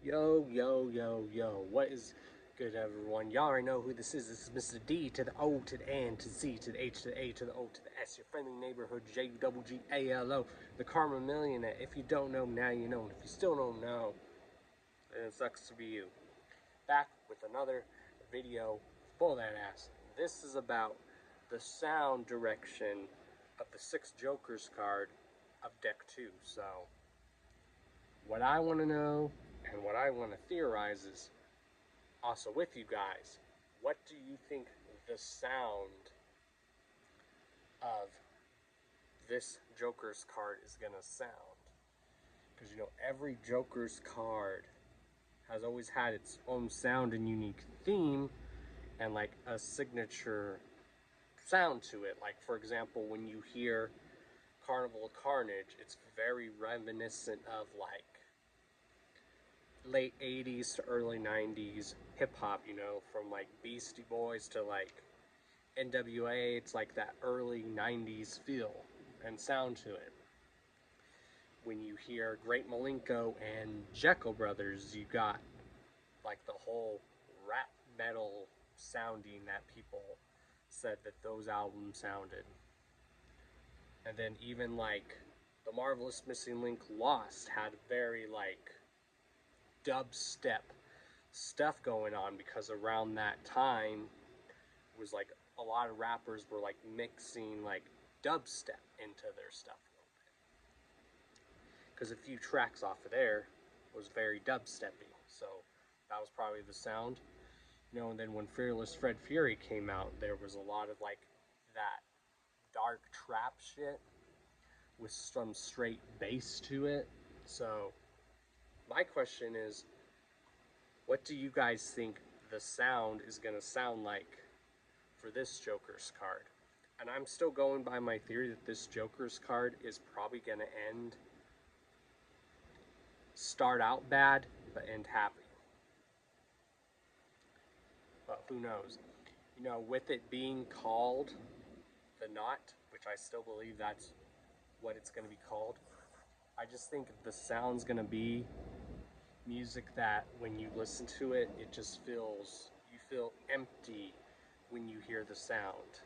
Yo, yo, yo, yo. What is good, everyone? Y'all already know who this is. This is Mr. D to the O to the N to the Z to the H to the A to the O to the S. Your friendly neighborhood JUGGALO, the Karma Millionaire. If you don't know, now you know. And if you still don't know, then it sucks to be you. Back with another video full of that ass. This is about the sound direction of the Six Jokers card of deck 2. So, what I want to know and what I want to theorize is also with you guys, what do you think the sound of this Joker's card is going to sound? Because every Joker's card has always had its own sound and unique theme and like a signature sound to it. Like, for example, when you hear Carnival Carnage, it's very reminiscent of like late 80s to early 90s hip hop, from like Beastie Boys to like NWA. It's like that early 90s feel and sound to it. When you hear Great Malenko and Jekyll Brothers, you got like the whole rap metal sounding that people said that those albums sounded. And then even like The Marvelous Missing Link Lost had very like dubstep stuff going on, because around that time was like a lot of rappers were like mixing like dubstep into their stuff a little bit, because a few tracks off of there was very dubsteppy. So that was probably the sound. And then when Fearless Fred Fury came out, there was a lot of like that dark trap shit with some straight bass to it. So my question is, what do you guys think the sound is going to sound like for this Joker's card? And I'm still going by my theory that this Joker's card is probably going to start out bad, but end happy. But who knows? With it being called the Knot, which I still believe that's what it's going to be called, I just think the sound's going to be music that when you listen to it, it just you feel empty when you hear the sound.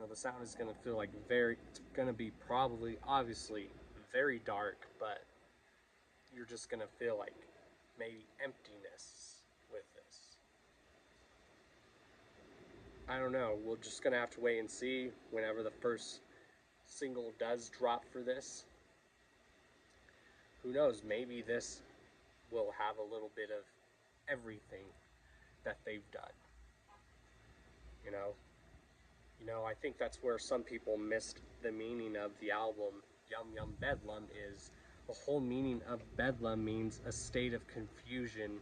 The sound is going to feel like it's going to be probably, obviously, very dark, but you're just going to feel like maybe emptiness with this. I don't know. We're just going to have to wait and see whenever the first single does drop for this. Who knows? Maybe this will have a little bit of everything that they've done. I think that's where some people missed the meaning of the album Yum Yum Bedlam. Is the whole meaning of Bedlam means a state of confusion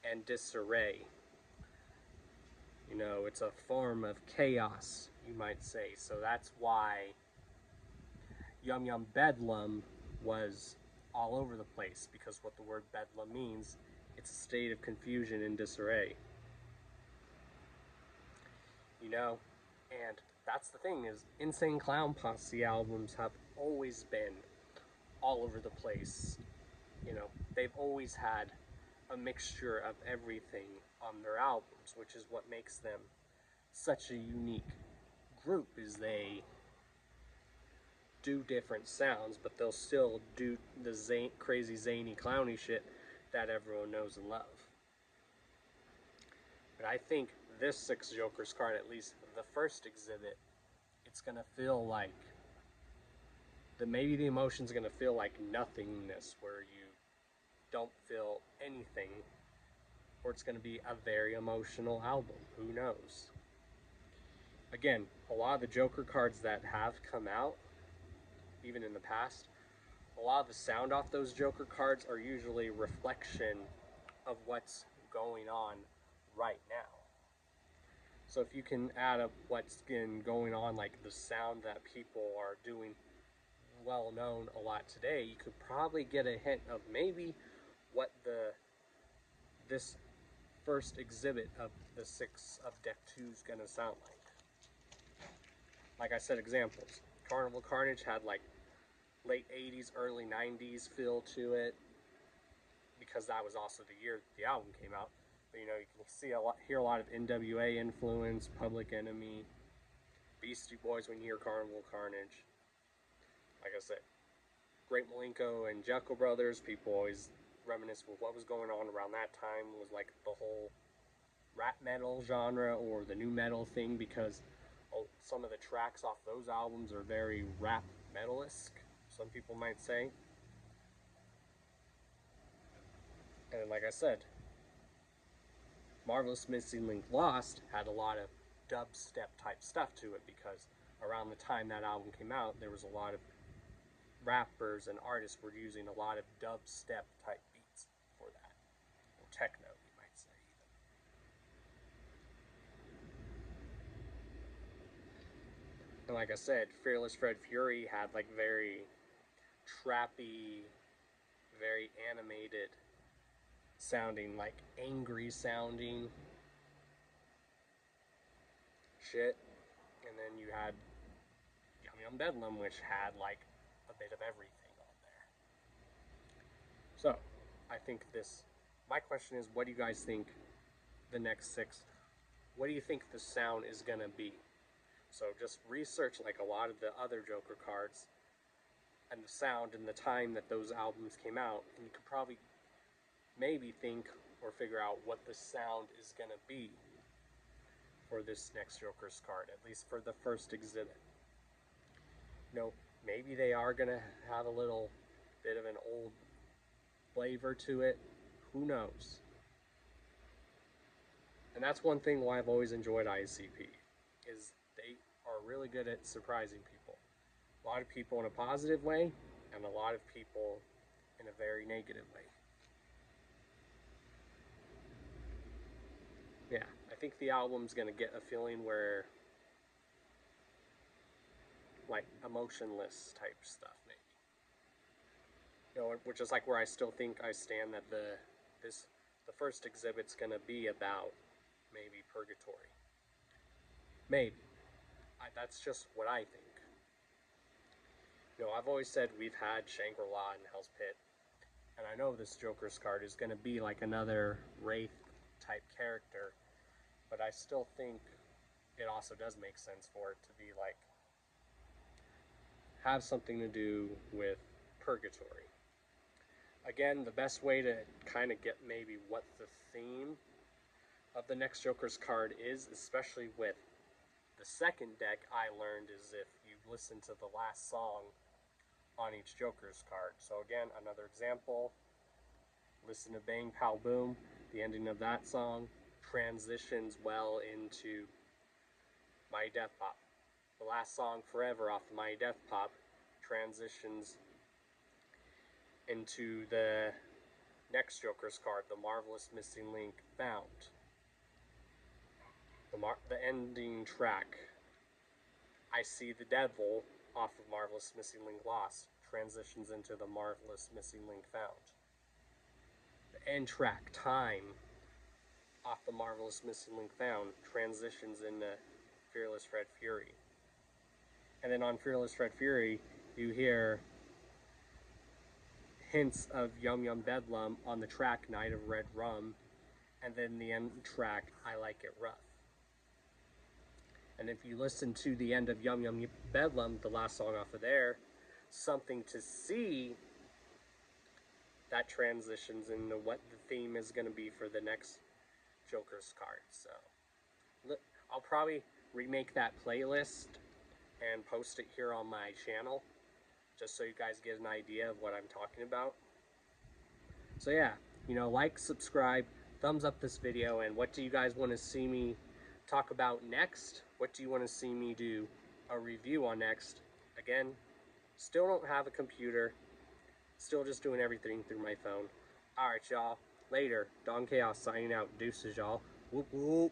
and disarray. It's a form of chaos, you might say. So that's why Yum Yum Bedlam was all over the place, because what the word Bedlam means, it's a state of confusion and disarray. And that's the thing, is Insane Clown Posse albums have always been all over the place. They've always had a mixture of everything on their albums, which is what makes them such a unique group, is they do different sounds, but they'll still do the crazy zany clowny shit that everyone knows and love. But I think this Six Jokers card, at least the first exhibit, it's gonna feel like maybe the emotion's gonna feel like nothingness, where you don't feel anything, or it's gonna be a very emotional album. Who knows? Again, a lot of the Joker cards that have come out, even in the past, a lot of the sound off those Joker cards are usually reflection of what's going on right now. So if you can add up what's been going on, like the sound that people are doing well known a lot today, you could probably get a hint of maybe what this first exhibit of the Six of Deck 2 is gonna sound like. Like I said, examples. Carnival Carnage had like late 80s, early 90s feel to it. because that was also the year the album came out. But you know, you can hear a lot of NWA influence, Public Enemy, Beastie Boys when you hear Carnival Carnage. Like I said, Great Milenko and Jekyll Brothers, people always reminisce with what was going on around that time, was like the whole rap metal genre or the new metal thing, because some of the tracks off those albums are very rap metal-esque, some people might say. And like I said, Marvelous Missing Link Lost had a lot of dubstep type stuff to it, because around the time that album came out, there was a lot of rappers and artists were using a lot of dubstep type beats for that, or techno, you might say even. And like I said, Fearless Fred Fury had like very trappy, very animated sounding, like angry sounding shit. And then you had Yum Yum Bedlam, which had like a bit of everything on there. So, I think my question is, what do you guys think the next 6, what do you think the sound is gonna be? So just research like a lot of the other Joker cards and the sound and the time that those albums came out, and you could probably maybe think or figure out what the sound is gonna be for this next Joker's card, at least for the first exhibit. You know, maybe they are gonna have a little bit of an old flavor to it. Who knows? And that's one thing why I've always enjoyed ICP, is they are really good at surprising people. A lot of people in a positive way, and a lot of people in a very negative way. Yeah, I think the album's gonna get a feeling where, like, emotionless type stuff, maybe. You know, which is like where I still think I stand that the first exhibit's gonna be about maybe purgatory. Maybe. That's just what I think. You know, I've always said we've had Shangri-La and Hell's Pit, and I know this Joker's card is going to be like another Wraith type character, but I still think it also does make sense for it to be like, have something to do with purgatory. Again, the best way to kind of get maybe what the theme of the next Joker's card is, especially with the second deck, I learned, is if you listen to the last song on each Joker's card. So again, another example, listen to Bang Pow Boom. The ending of that song transitions well into Mighty Death Pop. The last song, Forever, off the Mighty Death Pop, transitions into the next Joker's card, the Marvelous Missing Link Found. The ending track, I See the Devil, off of Marvelous Missing Link Lost, transitions into the Marvelous Missing Link Found. The end track, Time, off the Marvelous Missing Link Found, transitions into Fearless Fred Fury. And then on Fearless Fred Fury, you hear hints of Yum Yum Bedlam on the track Night of Red Rum, and then the end track, I Like It Rough. And if you listen to the end of Yum Yum Bedlam, the last song off of there, Something to See, that transitions into what the theme is going to be for the next Joker's card. So I'll probably remake that playlist and post it here on my channel, just so you guys get an idea of what I'm talking about. So yeah, you know, like, subscribe, thumbs up this video, and what do you guys want to see me talk about next? What do you want to see me do a review on next? Again, still don't have a computer, still just doing everything through my phone. Alright, y'all, later. Don Chaos signing out. Deuces, y'all. Whoop whoop.